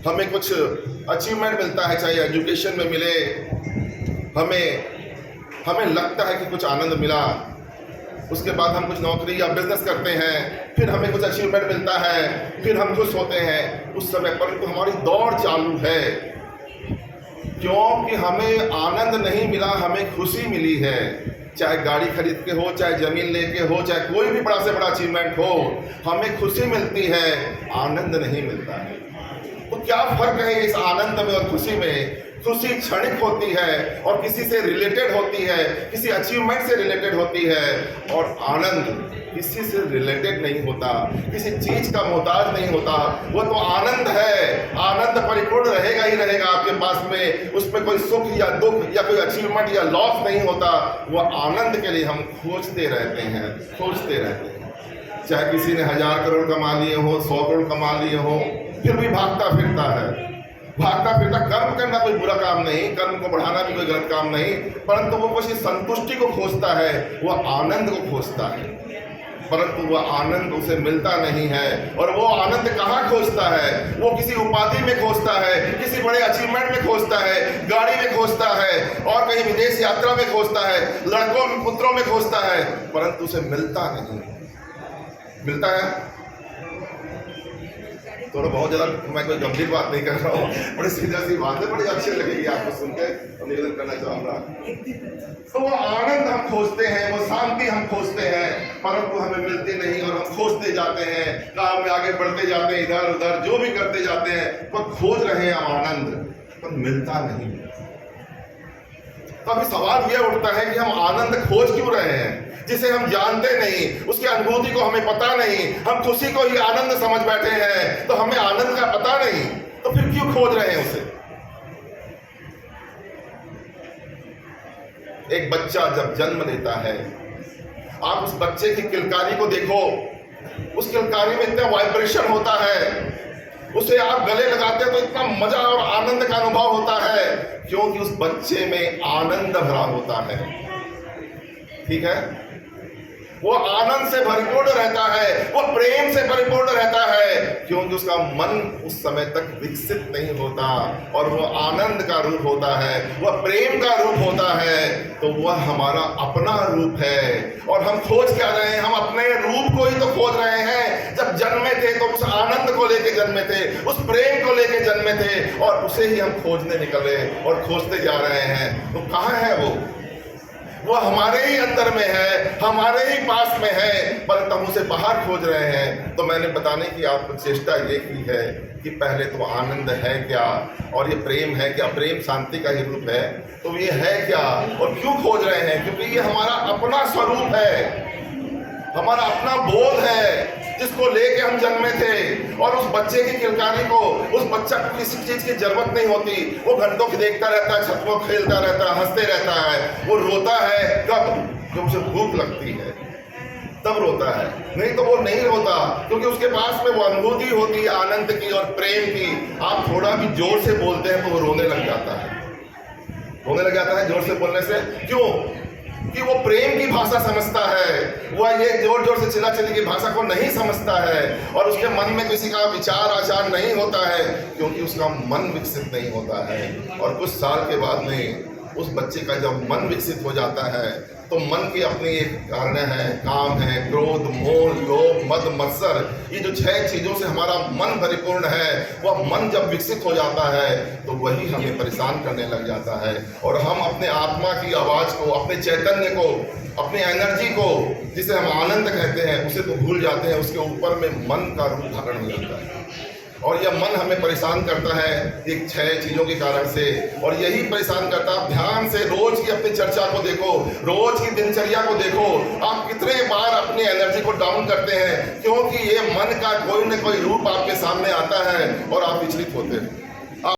हमें कुछ अचीवमेंट मिलता है, चाहे एजुकेशन में मिले, हमें लगता है कि कुछ आनंद मिला, उसके बाद हम कुछ नौकरी या बिजनेस करते हैं, फिर हमें कुछ अचीवमेंट मिलता है, फिर हम खुश होते हैं उस समय पर। तो हमारी दौड़ चालू है, क्योंकि हमें आनंद नहीं मिला, हमें खुशी मिली है। चाहे गाड़ी खरीद के हो, चाहे जमीन लेके हो, चाहे कोई भी बड़ा से बड़ा अचीवमेंट हो, हमें खुशी मिलती है, आनंद नहीं मिलता है। तो क्या फर्क है इस आनंद में और खुशी में? खुशी क्षणिक होती है और किसी से रिलेटेड होती है, किसी अचीवमेंट से रिलेटेड होती है, और आनंद किसी से रिलेटेड नहीं होता, किसी चीज का मोहताज नहीं होता। वो तो आनंद है, आनंद परिपूर्ण रहेगा ही रहेगा आपके पास में, उसमें कोई सुख या दुख या कोई अचीवमेंट या लॉस नहीं होता। वो आनंद के लिए हम खोजते रहते हैं। चाहे किसी ने 1000 करोड़ कमा लिए हो, 100 करोड़ कमा लिए हो, फिर भी भागता फिरता। कर्म करना कोई बुरा काम नहीं, कर्म को बढ़ाना भी कोई गलत काम नहीं, परंतु वो किसी संतुष्टि को खोजता है, वो आनंद को खोजता है, परंतु वह आनंद उसे मिलता नहीं है। और वो आनंद कहाँ खोजता है? वो किसी उपाधि में खोजता है, किसी बड़े अचीवमेंट में खोजता है, गाड़ी में खोजता है, और कहीं विदेश यात्रा में खोजता है, लड़कों में पुत्रों में खोजता है, परंतु उसे मिलता नहीं। मिलता है तो बहुत ज़्यादा, मैं कोई गंभीर बात नहीं कर रहा हूँ, बड़ी सीधा सी बात है, बड़ी अच्छी लगेगी आपको सुनकर, निवेदन करना चाहूँगा। तो वो आनंद हम खोजते हैं, वो शांति हम खोजते हैं, परंतु हमें मिलती नहीं, और हम खोजते जाते हैं, काम में आगे बढ़ते जाते हैं, इधर उधर जो भी करते जाते हैं, तो खोज रहे हैं आनंद, पर मिलता नहीं। तो अभी सवाल यह उठता है कि हम आनंद खोज क्यों रहे हैं, जिसे हम जानते नहीं, उसकी अनुभूति को हमें पता नहीं, हम खुशी को ही आनंद समझ बैठे हैं, तो हमें आनंद का पता नहीं, तो फिर क्यों खोज रहे हैं उसे? एक बच्चा जब जन्म लेता है, आप उस बच्चे की किलकारी को देखो, उस किलकारी में इतना वाइब्रेशन होता है, उसे आप गले लगाते हैं तो इतना मजा और आनंद का अनुभव होता है, क्योंकि उस बच्चे में आनंद भरा होता है। ठीक है, वो आनंद से परिपूर्ण रहता है, वो प्रेम से परिपूर्ण रहता है, क्योंकि उसका मन उस समय तक विकसित नहीं होता, और वो आनंद का रूप होता है, वह प्रेम का रूप होता है, तो वह हमारा अपना रूप है। और हम खोज क्या रहे हैं? हम अपने रूप को ही तो खोज रहे हैं। जब जन्मे थे तो उस आनंद को लेके जन्मे थे, उस प्रेम को लेके जन्मे थे, और उसे ही हम खोजने निकले और खोजते जा रहे हैं। तो कहाँ है वो हमारे ही अंदर में है, हमारे ही पास में है, पर हम उसे बाहर खोज रहे हैं। तो मैंने बताने की आपको चेष्टा ये की है कि पहले तो आनंद है क्या, और ये प्रेम है क्या? प्रेम शांति का ही रूप है, तो ये है क्या और क्यों खोज रहे हैं? क्योंकि ये हमारा अपना स्वरूप है, हमारा अपना बोध है, जिसको लेके हम जन्मे थे। और उस बच्चे की किलकारी को, उस बच्चा को किसी चीज की जरूरत नहीं होती, वो घंटों की देखता रहता है, छत पर खेलता रहता है, हंसते रहता है। वो रोता है कब? जब उसे भूख लगती है, तब रोता है, नहीं तो वो नहीं रोता, क्योंकि उसके पास में वो अनुभूति होती है आनंद की और प्रेम की। आप थोड़ा भी जोर से बोलते हैं तो वो रोने लग जाता है जोर से बोलने से। क्यों? कि वो प्रेम की भाषा समझता है, वह ये जोर जोर से चिल्ला-चिल्ली की भाषा को नहीं समझता है, और उसके मन में किसी का विचार आचार नहीं होता है, क्योंकि उसका मन विकसित नहीं होता है। और कुछ साल के बाद में उस बच्चे का जब मन विकसित हो जाता है, तो मन की अपनी एक कारण है, काम है, क्रोध, मोह, लोभ, मद, मत्सर, ये जो 6 चीजों से हमारा मन परिपूर्ण है, वह मन जब विकसित हो जाता है तो वही हमें परेशान करने लग जाता है, और हम अपने आत्मा की आवाज को, अपने चैतन्य को, अपनी एनर्जी को, जिसे हम आनंद कहते हैं, उसे तो भूल जाते हैं। उसके ऊपर में मन का रूप धारण हो जाता है, और यह मन हमें परेशान करता है एक 6 चीज़ों के कारण से। और यही परेशान करता है, ध्यान से रोज की अपनी चर्चा को देखो, रोज की दिनचर्या को देखो, आप कितने बार अपनी एनर्जी को डाउन करते हैं, क्योंकि ये मन का कोई न कोई रूप आपके सामने आता है और आप विचलित होते हैं।